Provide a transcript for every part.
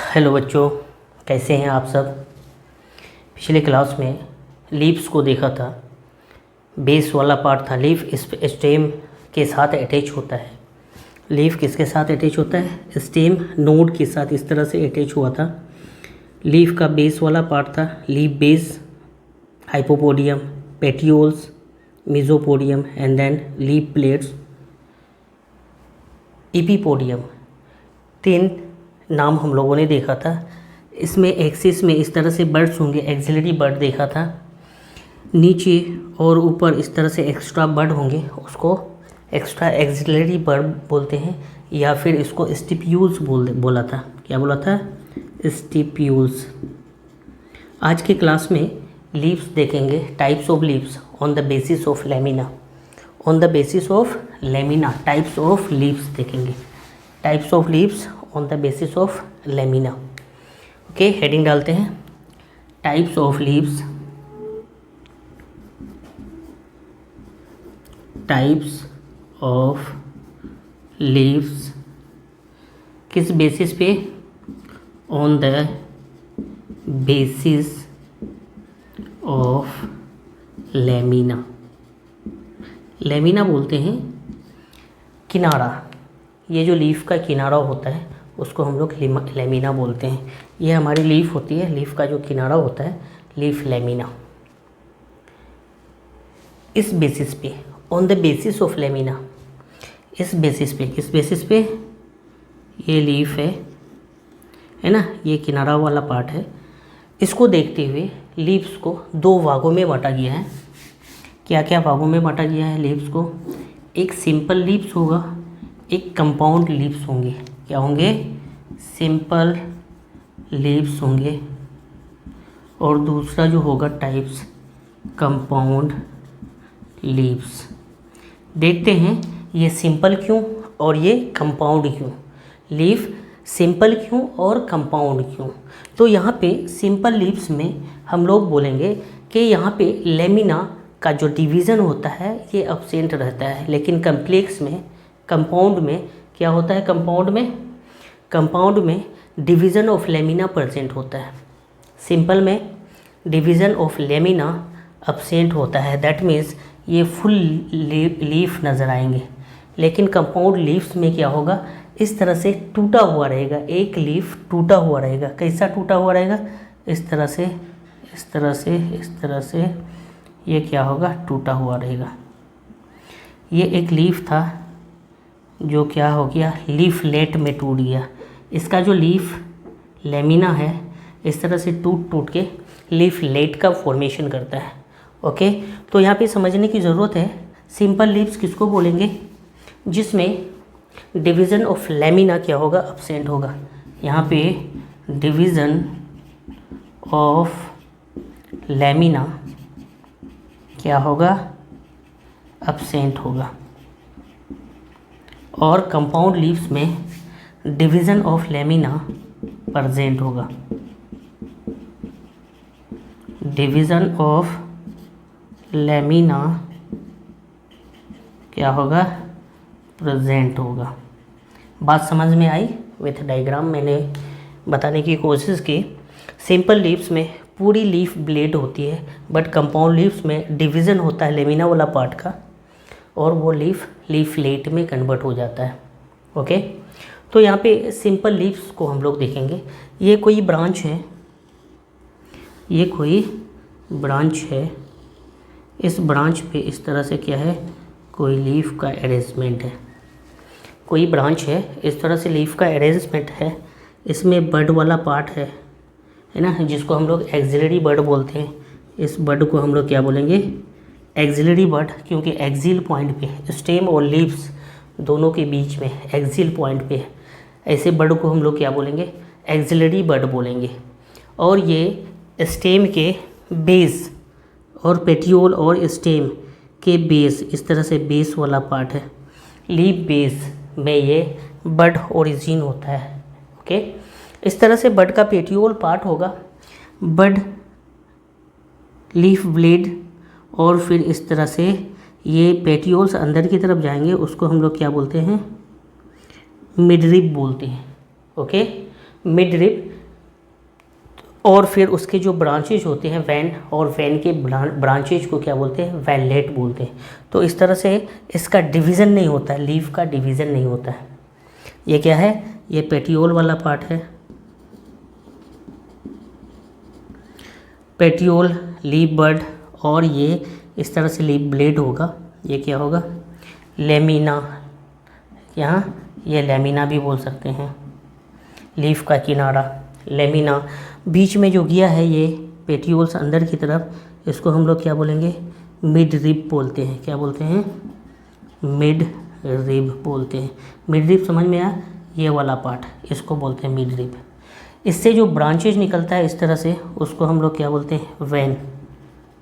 Hello बच्चों, कैसे हैं आप सब। पिछले क्लास में लीव्स को देखा था। बेस वाला पार्ट था लीफ, इस स्टेम के साथ अटैच होता है। लीफ किसके साथ अटैच होता है? स्टेम नोड के साथ इस तरह से अटैच हुआ था। लीफ का बेस वाला पार्ट था leaf base, hypopodium, petioles, mesopodium and then leaf plates, epipodium. 3 नाम हम लोगों ने देखा था। इसमें एक्सिस में इस तरह से बर्ड्स होंगे, एक्सिलरी बर्ड देखा था। नीचे और ऊपर इस तरह से एक्स्ट्रा बर्ड होंगे, उसको एक्स्ट्रा एक्सिलरी बर्ड बोलते हैं, या फिर इसको स्टिप्यूल्स बोला था। क्या बोला था? स्टिप्यूल्स। आज के क्लास में लीव्स देखेंगे, types of leaves on the basis of lamina. On the basis of lamina types of leaves देखेंगे। Types of leaves on the basis of lamina. Okay, heading डालते हैं types of leaves. Types of leaves किस basis पे? On the basis of lamina. Lamina बोलते हैं किनारा। ये जो लीफ का किनारा होता है उसको हम लोग लेमिना बोलते हैं। ये हमारी लीफ होती है, लीफ का जो किनारा होता है लीफ लेमिना। इस बेसिस पे, on the basis of lamina, इस बेसिस पे, किस बेसिस पे? ये लीफ है ना, ये किनारा वाला पार्ट है। इसको देखते हुए लीव्स को 2 भागों में बांटा गया है। क्या क्या भागों में बांटा गया है लीव्स को? एक सिंपल लीव्स होगा, एक कंपाउंड लीव्स होंगे। क्या होंगे? सिंपल लीव्स होंगे, और दूसरा जो होगा टाइप्स कंपाउंड लीव्स। देखते हैं ये सिंपल क्यों और ये कंपाउंड क्यों। लीफ सिंपल क्यों और कंपाउंड क्यों? तो यहाँ पे सिंपल लीव्स में हम लोग बोलेंगे कि यहाँ पे लेमिना का जो डिवीज़न होता है ये एब्सेंट रहता है, लेकिन कम्प्लेक्स में, कंपाउंड में क्या होता है? कंपाउंड में डिवीज़न ऑफ लेमिना प्रेजेंट होता है। सिंपल में डिवीज़न ऑफ लेमिना एब्सेंट होता है, दैट मीन्स ये फुल लीफ नज़र आएंगे। लेकिन कंपाउंड लीव्स में क्या होगा? इस तरह से टूटा हुआ रहेगा, एक लीफ टूटा हुआ रहेगा। कैसा टूटा हुआ रहेगा? इस तरह से, इस तरह से, इस तरह से ये क्या होगा? टूटा हुआ रहेगा। ये एक लीफ था जो क्या हो गया? लीफलेट में टूट गया। इसका जो लीफ लेमिना है इस तरह से टूट के लीफलेट का फॉर्मेशन करता है। ओके, तो यहाँ पे समझने की ज़रूरत है सिंपल लीव्स किसको बोलेंगे? जिसमें डिवीज़न ऑफ लेमिना क्या होगा? एब्सेंट होगा। यहाँ पे डिवीज़न ऑफ लेमिना क्या होगा? एब्सेंट होगा। और कंपाउंड लीव्स में डिवीज़न ऑफ लेमिना प्रेजेंट होगा। डिवीज़न ऑफ लेमिना क्या होगा? प्रेजेंट होगा। बात समझ में आई? विथ डायग्राम मैंने बताने की कोशिश की। सिंपल लीव्स में पूरी लीफ ब्लेड होती है, बट कंपाउंड लीव्स में डिवीज़न होता है लेमिना वाला पार्ट का, और वो लीफलेट में कन्वर्ट हो जाता है। ओके, तो यहाँ पे सिंपल लीव्स को हम लोग देखेंगे। ये कोई ब्रांच है, ये कोई ब्रांच है। इस ब्रांच पे इस तरह से क्या है? कोई लीफ का अरेंजमेंट है। कोई ब्रांच है, इस तरह से लीफ का अरेंजमेंट है। इसमें बड वाला पार्ट है ना, जिसको हम लोग एक्सिलरी बड बोलते हैं। इस बड को हम लोग क्या बोलेंगे? एक्सिलरी बड, क्योंकि एक्सिल पॉइंट पे स्टेम और लीव्स दोनों के बीच में एक्सिल पॉइंट पे है। ऐसे बड को हम लोग क्या बोलेंगे? एक्सिलरी बड बोलेंगे। और ये स्टेम के बेस और पेटियोल और स्टेम के बेस, इस तरह से बेस वाला पार्ट है। लीफ बेस में ये बड ओरिजिन होता है। ओके, इस तरह से बड का पेटियोल पार्ट होगा, बड लीफ ब्लेड, और फिर इस तरह से ये पेटियोल्स अंदर की तरफ जाएंगे, उसको हम लोग क्या बोलते हैं? मिडरिब बोलते हैं। ओके, मिडरिब और फिर उसके जो ब्रांचेज होते हैं वैन, और वैन के ब्रांचेज को क्या बोलते हैं, वैनलेट बोलते हैं। तो इस तरह से इसका डिवीज़न नहीं होता है, लीफ का डिवीज़न नहीं होता है। ये क्या है, ये पेटियोल वाला पार्ट है, पेटियोल लीफ बड, और ये इस तरह से लीफ ब्लेड होगा, ये क्या होगा, लेमिना, यहाँ ये लेमिना भी बोल सकते हैं, लीफ का किनारा लेमिना। बीच में जो गया है ये पेटियोल्स अंदर की तरफ, इसको हम लोग क्या बोलेंगे, मिड रिब बोलते हैं। क्या बोलते हैं, मिड रिब बोलते हैं। मिड रिब समझ में आया, ये वाला पार्ट, इसको बोलते हैं मिड रिब। इससे जो ब्रांचेज निकलता है इस तरह से, उसको हम लोग क्या बोलते हैं, वैन।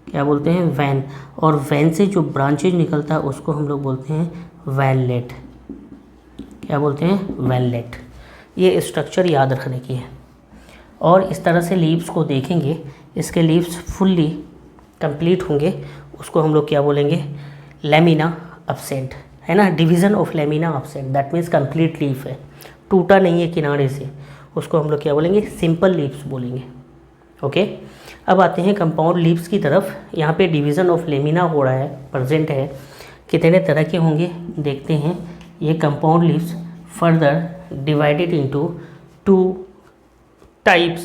क्या बोलते हैं, वैन। और वैन से जो ब्रांचेज निकलता है उसको हम लोग बोलते हैं वैनलेट। क्या बोलते हैं, वैनलेट। ये स्ट्रक्चर याद रखने की है। और इस तरह से लीव्स को देखेंगे, इसके लीव्स फुल्ली कंप्लीट होंगे, उसको हम लोग क्या बोलेंगे, लेमिना अपसेंट, है ना, division of lamina absent, that means complete leaf है, टूटा नहीं है किनारे से, उसको हम लोग क्या बोलेंगे, सिंपल लीव्स बोलेंगे। ओके, अब आते हैं कंपाउंड लीव्स की तरफ। यहाँ पे डिवीज़न ऑफ लेमिना हो रहा है, प्रेजेंट है। कितने तरह के होंगे देखते हैं। ये compound leaves further divided into 2 types.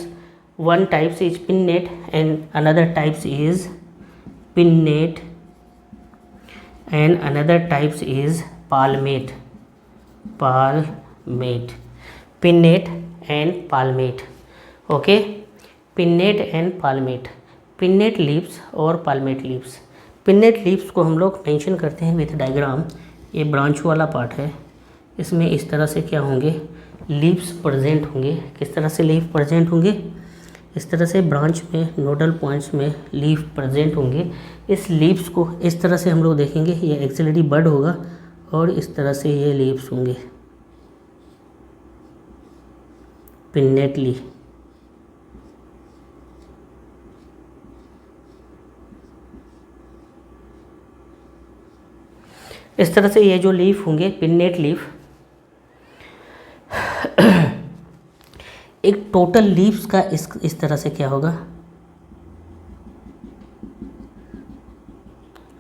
One types is pinnate and another types is pinnate and another types is palmate. Palmate, pinnate and palmate. Okay, pinnate and palmate. pinnate leaves और palmate leaves. pinnate leaves को हम लोग mention करते हैं with diagram. ये branch वाला part है, इसमें इस तरह से क्या होंगे, लीव्स प्रेजेंट होंगे। किस तरह से लीफ प्रेजेंट होंगे, इस तरह से ब्रांच में नोडल पॉइंट्स में लीफ प्रेजेंट होंगे। इस लीव्स को इस तरह से हम लोग देखेंगे, ये एक्सिलरी बड होगा और इस तरह से ये लीव्स होंगे पिन्नेटली। इस तरह से ये जो लीफ होंगे पिन्नेट लीफ, एक टोटल लीव्स का इस तरह से क्या होगा,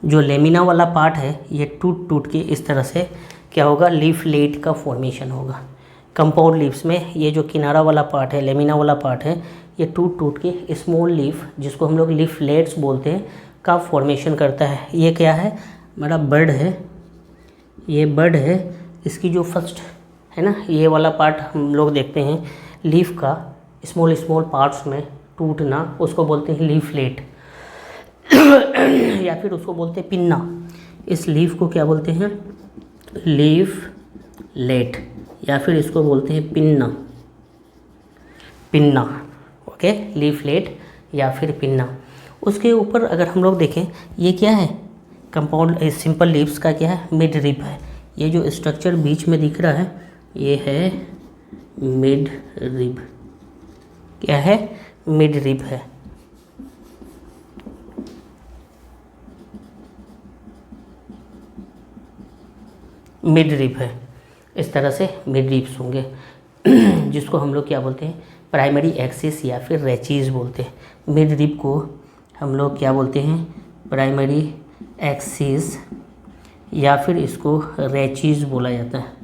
जो लेमिना वाला पार्ट है ये टूट टूट के इस तरह से क्या होगा, लीफलेट का फॉर्मेशन होगा। कंपाउंड लीव्स में ये जो किनारा वाला पार्ट है, लेमिना वाला पार्ट है, ये टूट टूट के स्मॉल लीफ, जिसको हम लोग लीफलेट्स बोलते हैं, का फॉर्मेशन करता है। ये क्या है, हमारा बर्ड है, ये बर्ड है। इसकी जो फर्स्ट है ना, ये वाला पार्ट हम लोग देखते हैं लीफ का स्मॉल स्मॉल पार्ट्स में टूटना, उसको बोलते हैं लीफलेट या फिर उसको बोलते हैं पिन्ना। इस लीफ को क्या बोलते हैं, लीफलेट, या फिर इसको बोलते हैं पिन्ना। पिन्ना, ओके, लीफलेट या फिर पिन्ना। उसके ऊपर अगर हम लोग देखें, ये क्या है, कंपाउंड सिंपल लीव्स का क्या है, मिड रिब है। ये जो स्ट्रक्चर बीच में दिख रहा है ये है मिड रिब। क्या है, मिड रिब है। मिड रिब है, इस तरह से मिड रिब्स होंगे जिसको हम लोग क्या बोलते हैं, प्राइमरी एक्सिस या फिर रेचीज बोलते हैं। मिड रिब को हम लोग क्या बोलते हैं, प्राइमरी एक्सिस, या फिर इसको रेचीज बोला जाता है,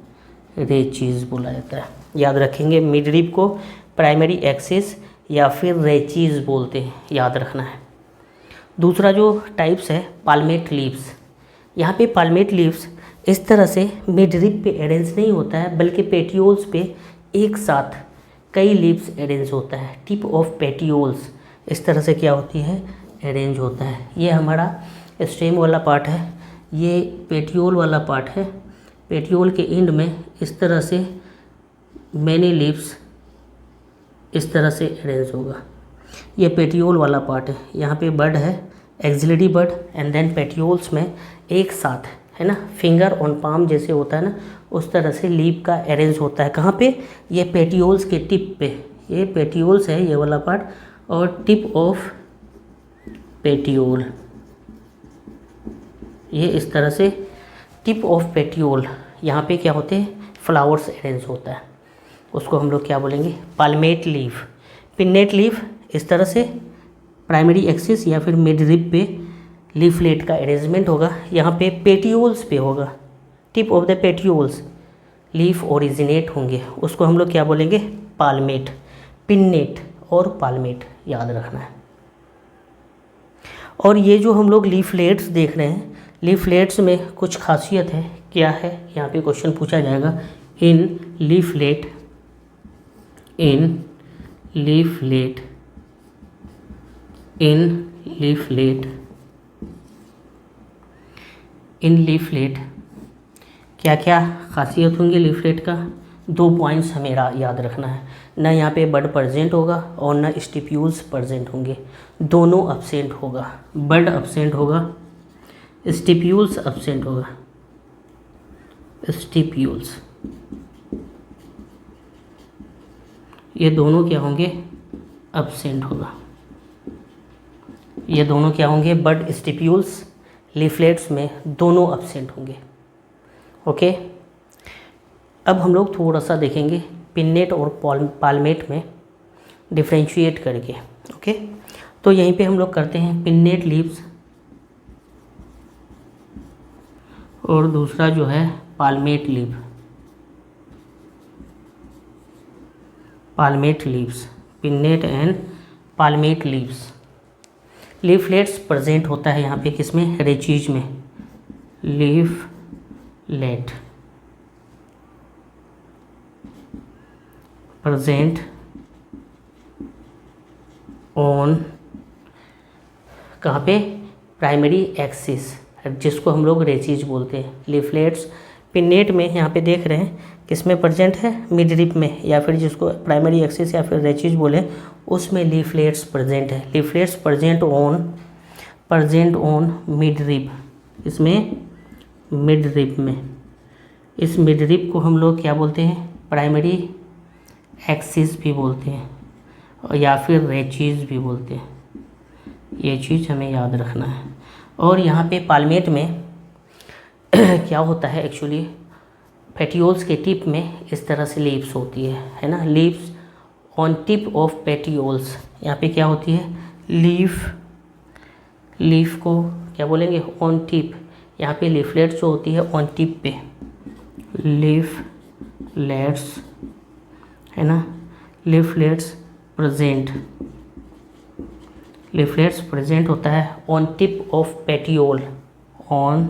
रेचीज बोला जाता है। याद रखेंगे, मिड रिब को प्राइमरी एक्सिस या फिर रेचीज बोलते हैं, याद रखना है। दूसरा जो टाइप्स है पाल्मेट लीव्स। यहाँ पे पाल्मेट लीव्स इस तरह से मिड रिब पे अरेंज नहीं होता है, बल्कि पेटियोल्स पे एक साथ कई लीव्स अरेंज होता है। टिप ऑफ पेटियोल्स इस तरह से क्या होती है, अरेंज होता है। ये हमारा स्टेम वाला पार्ट है, ये पेटियोल वाला पार्ट है। पेटियोल के एंड में इस तरह से मैनी लीव्स इस तरह से अरेंज होगा। ये पेटियोल वाला पार्ट है, यहाँ पे बड है, axillary bud, and then petioles में एक साथ, है ना, फिंगर ऑन पाम जैसे होता है ना, उस तरह से लीव का अरेंज होता है। कहाँ पे, ये पेटियोल्स के टिप पे, ये पेटियोल्स है ये वाला पार्ट, और टिप ऑफ पेटियोल, ये इस तरह से टिप ऑफ पेटियोल, यहाँ पे क्या होते हैं, फ्लावर्स अरेंज होता है। उसको हम लोग क्या बोलेंगे, पाल्मेट लीफ। पिन्नेट लीफ इस तरह से प्राइमरी एक्सिस या फिर मिड रिब पे लीफलेट का अरेंजमेंट होगा। यहाँ पे पेटियोल्स पे होगा, tip of the petioles leaf originate होंगे, उसको हम लोग क्या बोलेंगे, पाल्मेट। पिन्नेट और पाल्मेट याद रखना है। और ये जो हम लोग लीफलेट्स देख रहे हैं, लीफलेट्स में कुछ खासियत है, क्या है, यहाँ पे क्वेश्चन पूछा जाएगा। इन लीफलेट क्या क्या खासियत होंगी लीफलेट का। 2 पॉइंट्स हमें याद रखना है, ना यहाँ पे बड प्रेजेंट होगा और ना स्टिप्यूल्स प्रेजेंट होंगे, दोनों अब्सेंट होगा। बड अब्सेंट होगा, स्टिप्यूल्स अब्सेंट होगा। स्टिप्यूल्स ये दोनों क्या होंगे, अब्सेंट होगा। ये दोनों क्या होंगे, बड स्टिप्यूल्स लीफलेट्स में दोनों अब्सेंट होंगे। ओके, अब हम लोग थोड़ा सा देखेंगे पिन्नेट और पाल्मेट में डिफ्रेंशिएट करके। ओके, तो यहीं पे हम लोग करते हैं पिन्नेट लीव्स और दूसरा जो है palmate leaf, palmate leaves, pinnate and palmate leaves. Leaflets present होता है यहाँ पे किसमें, रेचीज में। लीफलेट प्रेजेंट ऑन कहाँ पे, प्राइमरी एक्सिस, जिसको हम लोग रेचीज बोलते हैं। लीफलेट्स पिन्नेट में यहाँ पे देख रहे हैं किसमें प्रेजेंट है, मिड रिब में, या फिर जिसको प्राइमरी एक्सिस या फिर रेचीज बोले उसमें लीफलेट्स प्रेजेंट है। Leaflets present on mid rib, इसमें मिड रिब में। इस मिड रिब को हम लोग क्या बोलते हैं, प्राइमरी एक्सिस भी बोलते हैं या फिर रेचीज भी बोलते हैं। ये चीज़ हमें याद रखना है। और यहाँ पे पाल्मेट में क्या होता है एक्चुअली, पेटियोल्स के टिप में इस तरह से लीव्स होती है ना, leaves on tip of petioles. यहाँ पे क्या होती है, लीफ को क्या बोलेंगे, ऑन टिप। यहाँ पे लीफलेट्स जो होती है ऑन टिप पे, लीफलेट्स है ना, लीफलेट्स प्रेजेंट होता है on tip of petiole, on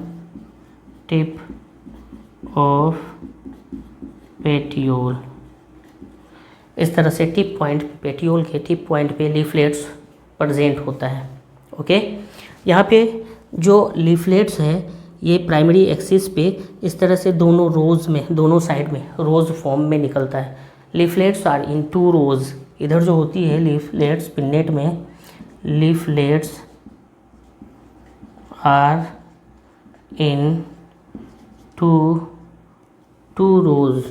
tip of petiole. इस तरह से टिप पॉइंट, पेटियोल के टिप पॉइंट पे लीफलेट्स प्रेजेंट होता है। ओके, यहाँ पे जो लीफलेट्स है ये प्राइमरी एक्सिस पे इस तरह से दोनों रोज में, दोनों साइड में रोज फॉर्म में निकलता है। लीफलेट्स आर इन 2 रोज। इधर जो होती है लीफलेट्स पिन्नेट में, leaflets are in 2 rose,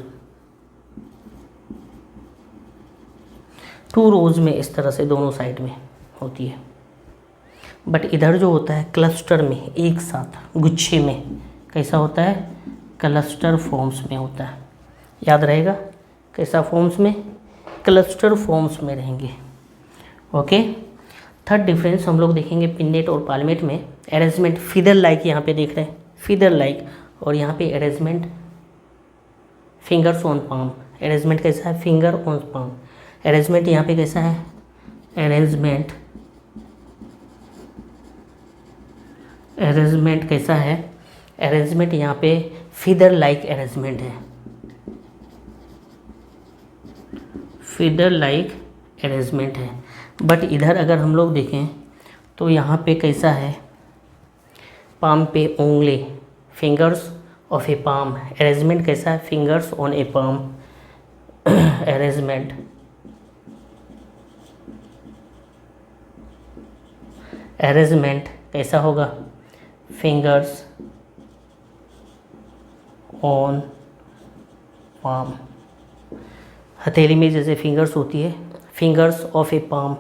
2 rows में इस तरह से दोनों साइड में होती है। बट इधर जो होता है क्लस्टर में, एक साथ गुच्छे में, कैसा होता है, क्लस्टर फॉर्म्स में होता है। याद रहेगा, कैसा फॉर्म्स में, क्लस्टर फॉर्म्स में रहेंगे। ओके, थर्ड डिफरेंस हम लोग देखेंगे पिन्नेट और पाल्मेट में, अरेंजमेंट फिदर लाइक। यहाँ पे देख रहे हैं फिदर लाइक, और यहाँ पे arrangement fingers on palm. Arrangement कैसा है, फिंगर ऑन पाम। अरेंजमेंट यहाँ पे कैसा है, अरेंजमेंट कैसा है, अरेंजमेंट यहाँ पे फिदर लाइक अरेंजमेंट है, फिदर लाइक अरेंजमेंट है। बट इधर अगर हम लोग देखें तो यहाँ पे कैसा है, पाम पे उंगली, fingers of A palm. Arrangement कैसा है, fingers on A palm. Arrangement कैसा होगा, फिंगर्स ऑन पाम। हथेली में जैसे फिंगर्स होती है, फिंगर्स ऑफ ए पाम,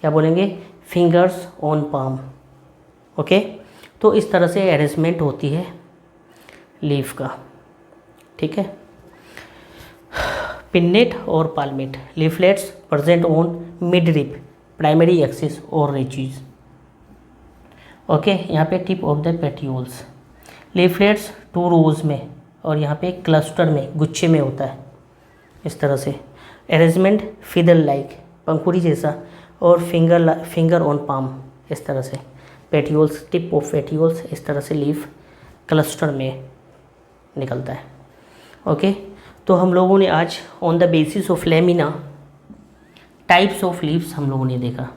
क्या बोलेंगे, फिंगर्स ऑन पाम। ओके, तो इस तरह से अरेंजमेंट होती है लीफ का। ठीक है, पिन्नेट और palmate, leaflets present on mid rib, primary axis और रिचेज। ओके, यहाँ पे tip of the petioles. Leaflets 2 rows में और यहाँ पे क्लस्टर में, गुच्छे में होता है इस तरह से। अरेंजमेंट फिदल लाइक, पंखुड़ी जैसा, और फिंगर ऑन पाम, इस तरह से। पेटियोल्स, टिप ऑफ पेटियोल्स, इस तरह से लीफ क्लस्टर में निकलता है। ओके, तो हम लोगों ने आज on the basis of lamina types of leaves हम लोगों ने देखा।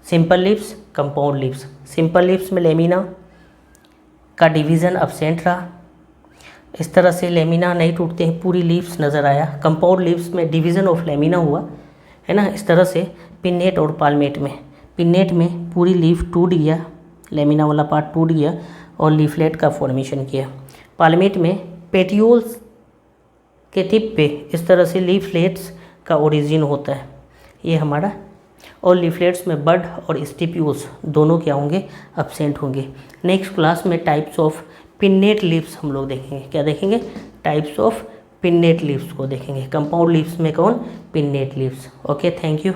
Simple leaves, compound leaves. Simple leaves में लेमिना का डिवीज़न एब्सेंट रहा, इस तरह से लेमिना नहीं टूटते हैं, पूरी लीव्स नज़र आया। कंपाउंड लीव्स में डिवीज़न ऑफ लेमिना हुआ है ना, इस तरह से। पिन्नेट और पाल्मेट में, पिन्नेट में पूरी लीफ टूट गया, लेमिना वाला पार्ट टूट गया और लीफलेट का फॉर्मेशन किया। पाल्मेट में पेटियोल्स के टिप पे इस तरह से लीफलेट्स का ओरिजिन होता है, ये हमारा। और लीफलेट्स में बड और स्टिप्यूल्स दोनों क्या होंगे, एब्सेंट होंगे। नेक्स्ट क्लास में टाइप्स ऑफ पिन्नेट लीव्स हम लोग देखेंगे। क्या देखेंगे? टाइप्स ऑफ पिन्नेट लीव्स को देखेंगे। कंपाउंड लीव्स में कौन? Pennate leaves. Okay, thank you.